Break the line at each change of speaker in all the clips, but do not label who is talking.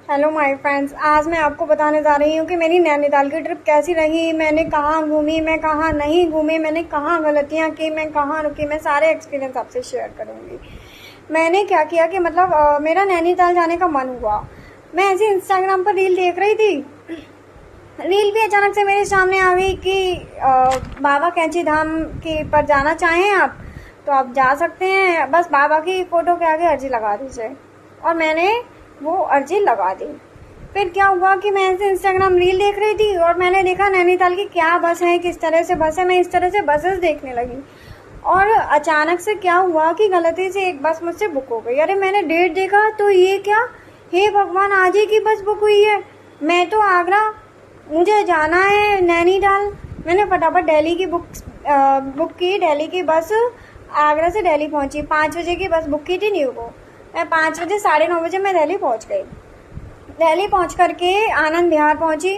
Hello my friends, आज मैं आपको बताने जा रही हूँ कि मेरी नैनीताल की ट्रिप कैसी रही, मैंने कहाँ घूमी, मैं कहाँ नहीं घूमी, मैंने कहाँ गलतियाँ की, मैं कहाँ रुकी। मैं सारे एक्सपीरियंस आपसे शेयर करूँगी। मैंने क्या किया कि मेरा नैनीताल जाने का मन हुआ। मैं ऐसे इंस्टाग्राम पर रील देख रही थी। रील भी अचानक से मेरे सामने आ गई कि बाबा कैंची धाम के पर जाना चाहें आप तो आप जा सकते हैं, बस बाबा की फ़ोटो के आगे अर्जी लगा दीजिए। और मैंने वो अर्जी लगा दी। फिर क्या हुआ कि मैं ऐसे इंस्टाग्राम रील देख रही थी और मैंने देखा नैनीताल की क्या बस है, किस तरह से बस है। मैं इस तरह से बसेस देखने लगी और अचानक से क्या हुआ कि गलती से एक बस मुझसे बुक हो गई। अरे मैंने डेट देखा तो ये क्या, हे भगवान, आज ही की बस बुक हुई है। मैं तो आगरा, मुझे जाना है नैनीताल। मैंने फटाफट दिल्ली की बुक की। दिल्ली की बस आगरा से दिल्ली पहुंची। 5 बजे की बस बुक की थी न्यू को। मैं 5 बजे 9:30 बजे मैं दिल्ली पहुंच गई। दिल्ली पहुंच करके आनंद विहार पहुंची।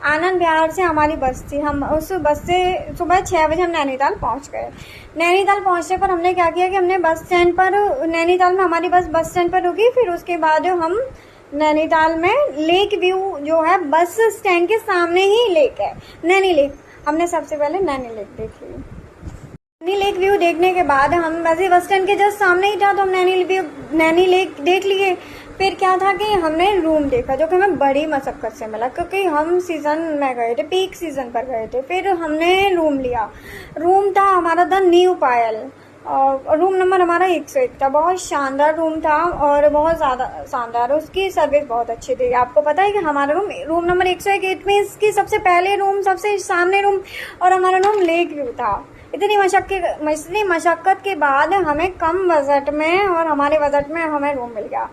आनंद विहार से हमारी बस थी। हम उस बस से सुबह 6 बजे हम नैनीताल पहुंच गए। नैनीताल पहुंचने पर हमने क्या किया कि हमने बस स्टैंड पर, नैनीताल में हमारी बस स्टैंड पर रुकी। फिर उसके बाद हम नैनीताल में लेक व्यू जो है, बस स्टैंड के सामने ही लेक है, नैनी लेक। हमने सबसे पहले नैनी लेक देख ली। नैनी लेक व्यू देखने के बाद हम वैसे बस स्टैंड के जस्ट सामने ही था तो हम नैनी लेक देख लिए। फिर क्या था कि हमने रूम देखा जो कि हमें बड़ी मशक्कत से मिला, क्योंकि हम सीज़न में गए थे, पीक सीज़न पर गए थे। फिर हमने रूम लिया। रूम था हमारा द न्यू पायल और रूम नंबर हमारा 101 था। बहुत शानदार रूम था और बहुत ज़्यादा शानदार, उसकी सर्विस बहुत अच्छी थी। आपको पता है कि हमारा रूम नंबर 101 में इसकी सबसे पहले रूम, सबसे सामने रूम, और हमारा रूम लेक व्यू था। इतनी मशक्क़त के बाद हमें कम बजट में और हमारे बजट में हमें रूम मिल गया।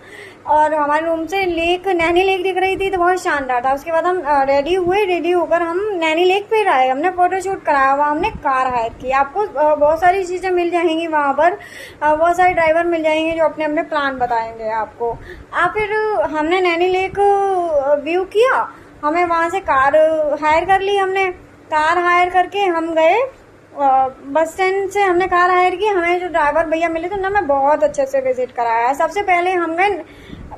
और हमारे रूम से नैनी लेक दिख रही थी तो बहुत शानदार था। उसके बाद हम रेडी होकर हम नैनी लेक फिर आए। हमने फ़ोटोशूट कराया, वहाँ हमने कार हायर की। आपको बहुत सारी चीज़ें मिल जाएंगी वहाँ पर। बहुत सारे ड्राइवर मिल जाएंगे जो अपने अपने प्लान बताएंगे आपको। फिर हमने नैनी लेक व्यू किया। हमें वहाँ से कार हायर कर ली। हमने कार हायर करके हम गए बस स्टैंड से। हमने कार हायर की। हमें जो ड्राइवर भैया मिले थे उन्होंने हमें बहुत अच्छे से विजिट कराया। सबसे पहले हम गए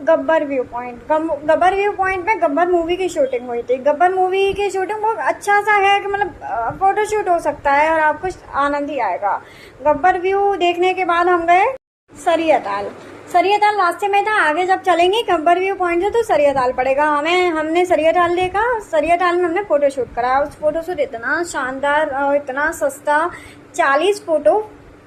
Gabbar view point. Gabbar view point में गब्बर मूवी की शूटिंग हुई थी। गब्बर मूवी की शूटिंग बहुत अच्छा सा है कि मतलब फोटोशूट हो सकता है और आपको आनंद ही आएगा। गब्बर व्यू देखने के बाद हम गए सरियाताल। सरियाताल रास्ते में था, आगे जब चलेंगे गब्बर व्यू पॉइंट से तो सरियाताल पड़ेगा। हमने सरियाताल देखा। सरियाताल में हमने फोटोशूट कराया। उस फोटोशूट इतना शानदार और इतना सस्ता, 40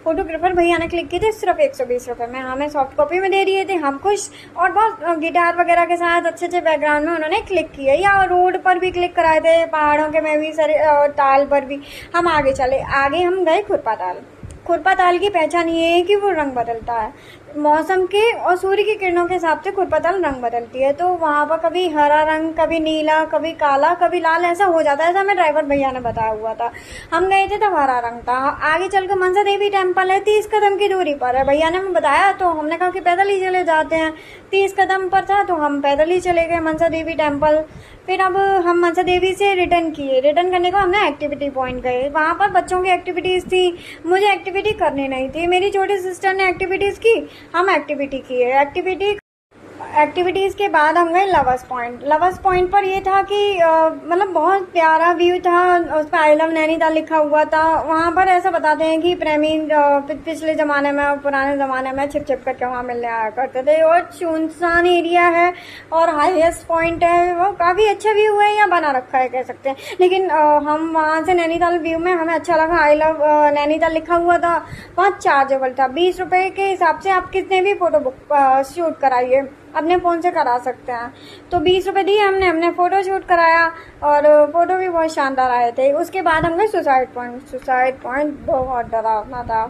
फोटोग्राफर भैया ने क्लिक किए थे सिर्फ 120 रुपये में। हमें सॉफ्ट कॉपी में दे दिए थे, हम खुश। और बहुत गिटार वगैरह के साथ अच्छे अच्छे बैकग्राउंड में उन्होंने क्लिक किए, या रोड पर भी क्लिक कराए थे, पहाड़ों के में भी, ताल पर भी। हम आगे चले। आगे हम गए खुरपा ताल। खुरपा ताल की पहचान ये है कि वो रंग बदलता है मौसम के और सूर्य की किरणों के हिसाब से। खुरपा ताल रंग बदलती है तो वहाँ पर कभी हरा रंग, कभी नीला, कभी काला, कभी लाल, ऐसा हो जाता है। ऐसा हमें ड्राइवर भैया ने बताया हुआ था। हम गए थे तब हरा रंग था। आगे चलकर मनसा देवी टेम्पल है, 30 कदम की दूरी पर है। भैया ने हमें बताया तो हमने कहा कि पैदल ही चले जाते हैं। 30 कदम पर था तो हम पैदल ही चले गए मनसा देवी टेम्पल। फिर अब हम मनसा देवी से रिटर्न किए। रिटर्न करने को हमने एक्टिविटी पॉइंट गए। वहाँ पर बच्चों की एक्टिविटीज़ थी, मुझे एक्टिविटी करनी नहीं थी। मेरी छोटी सिस्टर ने एक्टिविटीज़ की, हम एक्टिविटी किए। एक्टिविटीज़ के बाद हम गए लवर्स पॉइंट। लवर्स पॉइंट पर ये था कि मतलब बहुत प्यारा व्यू था। उस पर आई लव नैनीताल लिखा हुआ था। वहाँ पर ऐसा बताते हैं कि प्रेमी पिछले ज़माने में और पुराने ज़माने में छिप छिप करके वहाँ मिलने आया करते थे। और सुनसान एरिया है और हाईएस्ट पॉइंट है। वो काफ़ी अच्छा व्यू है, या बना रखा है कह सकते हैं। लेकिन हम वहाँ से नैनीताल व्यू में हमें अच्छा लगा। आई लव नैनीताल लिखा हुआ था। वहाँ चार्जेबल था। 20 रुपये के हिसाब से आप कितने भी फ़ोटो शूट कराइए, अपने फ़ोन से करा सकते हैं। तो 20 रुपये दिए हमने फ़ोटो शूट कराया और फ़ोटो भी बहुत शानदार आए थे। उसके बाद हम गए सुसाइड पॉइंट। सुसाइड पॉइंट बहुत डरावना था।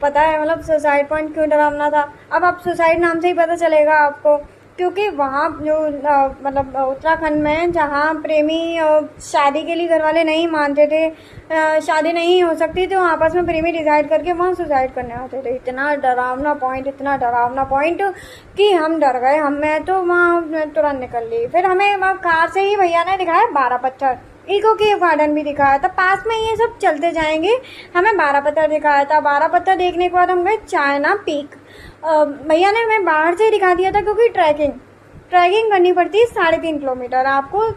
पता है मतलब सुसाइड पॉइंट क्यों डरावना था? अब आप सुसाइड नाम से ही पता चलेगा आपको, क्योंकि वहाँ जो मतलब उत्तराखंड में जहाँ प्रेमी शादी के लिए घर वाले नहीं मानते थे, शादी नहीं हो सकती तो आपस में प्रेमी डिसाइड करके वहाँ सुसाइड करने आते थे। इतना डरावना पॉइंट कि हम डर गए। मैं तो वहाँ तुरंत निकल ली। फिर हमें वहाँ कार से ही भैया ने दिखाया 12 पत्थर। इको केव गार्डन भी दिखाया था पास में। ये सब चलते जाएंगे। हमें 12 पत्थर दिखाया था। 12 पत्थर देखने के बाद हम गए चाइना पीक। भैया ने हमें बाहर से ही दिखा दिया था, क्योंकि ट्रैकिंग करनी पड़ती है 3.5 किलोमीटर। आपको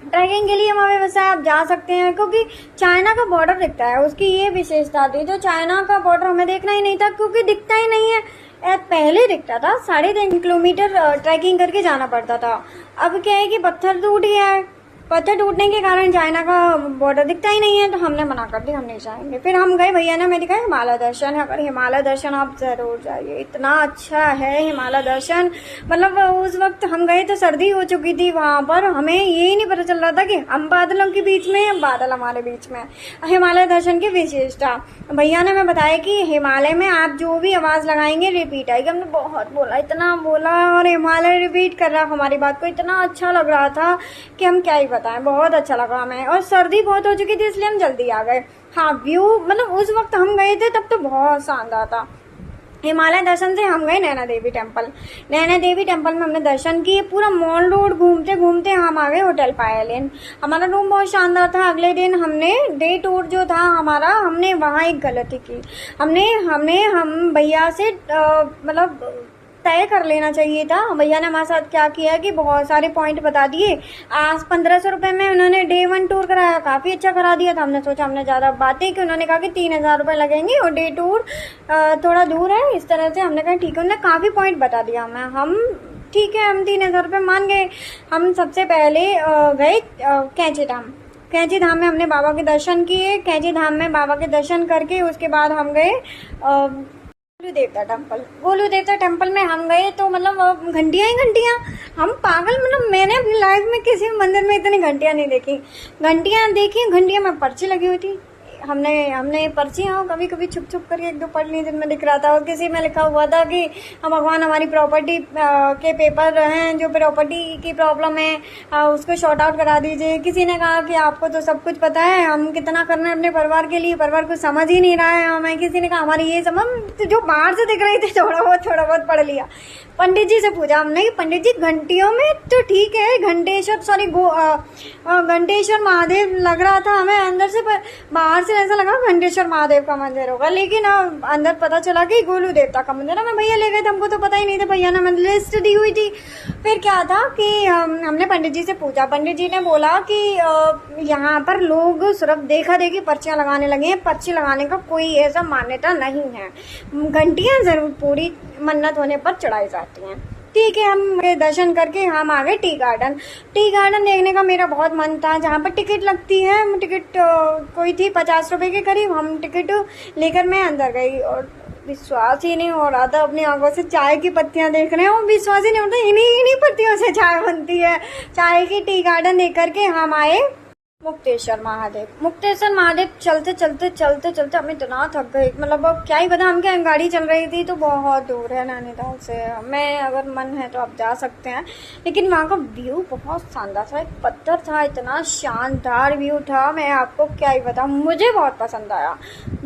ट्रैकिंग के लिए वहाँ व्यवस्था है, आप जा सकते हैं, क्योंकि चाइना का बॉर्डर दिखता है। उसकी ये विशेषता थी, जो चाइना का बॉर्डर हमें देखना ही नहीं था, क्योंकि दिखता ही नहीं है। पहले दिखता था, 3.5 किलोमीटर ट्रैकिंग करके जाना पड़ता था। अब क्या है कि पत्थर टूट गया है, पत्थर टूटने के कारण चाइना का बॉर्डर दिखता ही नहीं है, तो हमने मना कर दिया, हम नहीं जाएंगे। फिर हम गए, भैया ने मेरे कहा हिमालय दर्शन है, अगर हिमालय दर्शन आप जरूर जाइए, इतना अच्छा है हिमालय दर्शन। मतलब उस वक्त हम गए तो सर्दी हो चुकी थी वहां पर, हमें यही नहीं पता चल रहा था कि हम बादलों के बीच में या बादल हमारे बीच में। हिमालय दर्शन की विशेषता भैया ने हमें बताया कि हिमालय में आप जो भी आवाज लगाएंगे रिपीट आएगी। हमने बहुत बोला, इतना बोला, और हिमालय रिपीट कर रहा हमारी बात को, इतना अच्छा लग रहा था कि हम क्या ही बताएं, बहुत अच्छा लगा हमें। और सर्दी बहुत हो चुकी थी, इसलिए हम जल्दी आ गए। हाँ, व्यू मतलब उस वक्त हम गए थे तब तो बहुत शानदार था। हिमालय दर्शन से हम गए नैना देवी टेम्पल। नैना देवी टेम्पल में हमने दर्शन किए, पूरा मॉल रोड घूमते घूमते हम आ गए होटल पायल। हमारा रूम बहुत शानदार था। अगले दिन हमने डे टूर जो था हमारा, हमने वहाँ एक गलती की। हम भैया से मतलब तय कर लेना चाहिए था। भैया ने हमारे साथ क्या किया कि बहुत सारे पॉइंट बता दिए। आज 1500 रुपये में उन्होंने डे 1 टूर कराया, काफ़ी अच्छा करा दिया था। हमने सोचा, हमने ज़्यादा बातें कि उन्होंने कहा कि 3000 रुपये लगेंगे और डे टूर थोड़ा दूर है, इस तरह से हमने कहा ठीक है। उन्होंने काफ़ी पॉइंट बता दिया हमें, हम ठीक है, हम 3000 रुपये मान गए। हम सबसे पहले गए कैंची धाम। कैंची धाम में हमने बाबा के दर्शन किए। कैंची धाम में बाबा के दर्शन करके उसके बाद हम गए गोलू देवता टेम्पल। गोलू देवता टेम्पल में हम गए तो मतलब घंटियां ही घंटियां, हम पागल। मतलब मैंने अपनी लाइफ में किसी मंदिर में इतनी घंटियां नहीं देखी। घंटियां देखी, घंटियां में पर्ची लगी हुई थी। हमने पर्चियाँ कभी कभी छुप छुप करके 1-2 पढ़ ली, जिनमें दिख रहा था। और किसी में लिखा हुआ था कि हम भगवान हमारी प्रॉपर्टी के पेपर हैं, जो प्रॉपर्टी की प्रॉब्लम है उसको शॉर्ट आउट करा दीजिए। किसी ने कहा कि आपको तो सब कुछ पता है, हम कितना कर रहे हैं अपने परिवार के लिए, परिवार को समझ ही नहीं रहा है हमें। किसी ने कहा हमारी ये समझ, तो जो बाहर से दिख रही थी थोड़ा बहुत पढ़ लिया। पंडित जी से पूछा हमने कि पंडित जी घंटियों में तो ठीक है, घंटेश्वर महादेव लग रहा था हमें अंदर से, पर बाहर से ऐसा लगा घंटेश्वर महादेव का मंदिर होगा, लेकिन अंदर पता चला कि गोलू देवता का मंदिर है। हमें भैया ले गए थे, हमको तो पता ही नहीं था, भैया ने हमें लिस्ट दी हुई थी। फिर क्या था कि हमने पंडित जी से पूछा, पंडित जी ने बोला कि यहाँ पर लोग सिर्फ देखा देखी पर्चियाँ लगाने लगे हैं, पर्ची लगाने का कोई ऐसा मान्यता नहीं है। घंटियाँ जरूर पूरी मन्नत होने पर चढ़ाई जाती हैं। ठीक है, हम दर्शन करके हम आ गए टी गार्डन। टी गार्डन देखने का मेरा बहुत मन था, जहाँ पर टिकट लगती है। टिकट कोई थी 50 रुपए के करीब। हम टिकट लेकर मैं अंदर गई और विश्वास ही नहीं हो रहा था, अपनी आंखों से चाय की पत्तियां देख रहे हैं और विश्वास ही नहीं होता, इन्हीं पत्तियों से चाय बनती है। चाय की टी गार्डन देख करके हम आए मुक्तेश्वर महादेव। मुक्तेश्वर महादेव चलते चलते हम इतना थक गए, मतलब अब क्या ही बता। हम क्या, गाड़ी चल रही थी तो बहुत दूर है नैनीताल से। मैं अगर मन है तो आप जा सकते हैं, लेकिन वहाँ का व्यू बहुत शानदार था। एक पत्थर था, इतना शानदार व्यू था, मैं आपको क्या ही बताऊं, मुझे बहुत पसंद आया।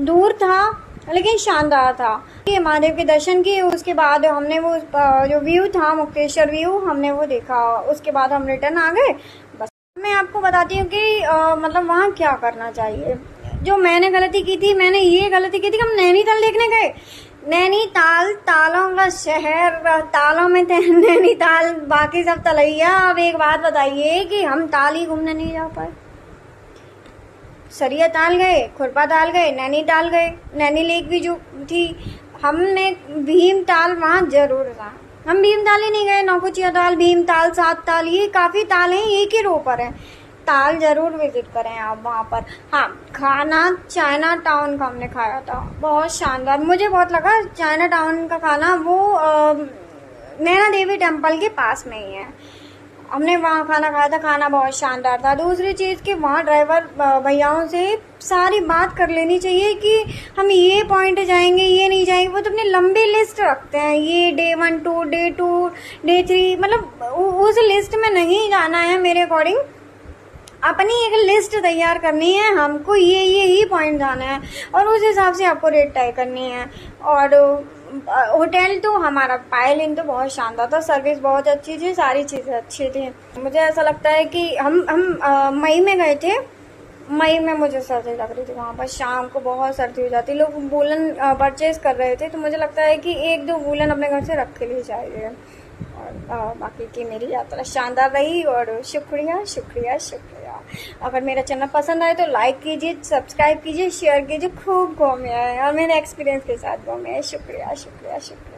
दूर था लेकिन शानदार था। ये महादेव के दर्शन किए, उसके बाद हमने वो जो व्यू था मुक्तेश्वर व्यू, हमने वो देखा। उसके बाद हम रिटर्न आ गए। बस मैं आपको बताती हूँ कि मतलब वहाँ क्या करना चाहिए। जो मैंने गलती की थी, मैंने ये गलती की थी कि हम नैनीताल देखने गए। नैनीताल तालों का शहर, तालों में थे नैनीताल, बाकी सब तलैया। अब एक बात बताइए कि हम ताल ही घूमने नहीं जा पाए। सरिया ताल गए, खुरपा ताल गए, नैनीताल गए, नैनी लेक भी जो थी। हमने भीमताल वहाँ जरूर था, हम भीमताल ही नहीं गए। नौकुचिया ताल, भीमताल, 7 ताल, ये काफी ताल हैं, एक ही रो पर है। ताल जरूर विजिट करें आप वहाँ पर। हाँ, खाना चाइना टाउन का हमने खाया था, बहुत शानदार, मुझे बहुत लगा। चाइना टाउन का खाना वो नैना देवी टेम्पल के पास में ही है। हमने वहाँ खाना खाया था, खाना बहुत शानदार था। दूसरी चीज़ कि वहाँ ड्राइवर भैयाओं से सारी बात कर लेनी चाहिए कि हम ये पॉइंट जाएंगे, ये नहीं जाएंगे। वो तो अपनी लंबी लिस्ट रखते हैं, ये डे 1 टू डे 2 डे 3, मतलब उस लिस्ट में नहीं जाना है। मेरे अकॉर्डिंग अपनी एक लिस्ट तैयार करनी है, हमको ये ही पॉइंट जाना है और उस हिसाब से आपको रेट तय करनी है। और होटल तो हमारा पायल इन तो बहुत शानदार था, सर्विस बहुत अच्छी थी, सारी चीज़ें अच्छी थी। मुझे ऐसा लगता है कि हम मई में गए थे। मई में मुझे सर्दी लग रही थी, वहाँ पर शाम को बहुत सर्दी हो जाती। लोग वूलन परचेज कर रहे थे, तो मुझे लगता है कि 1-2 वूलन अपने घर से रख के लिए चाहिए। और बाकी की मेरी यात्रा शानदार रही और शुक्रिया शुक्रिया शुक्रिया। अगर मेरा चैनल पसंद आए तो लाइक कीजिए, सब्सक्राइब कीजिए, शेयर कीजिए, खूब घूमिए और मेरे एक्सपीरियंस के साथ घूमिए। शुक्रिया शुक्रिया शुक्रिया।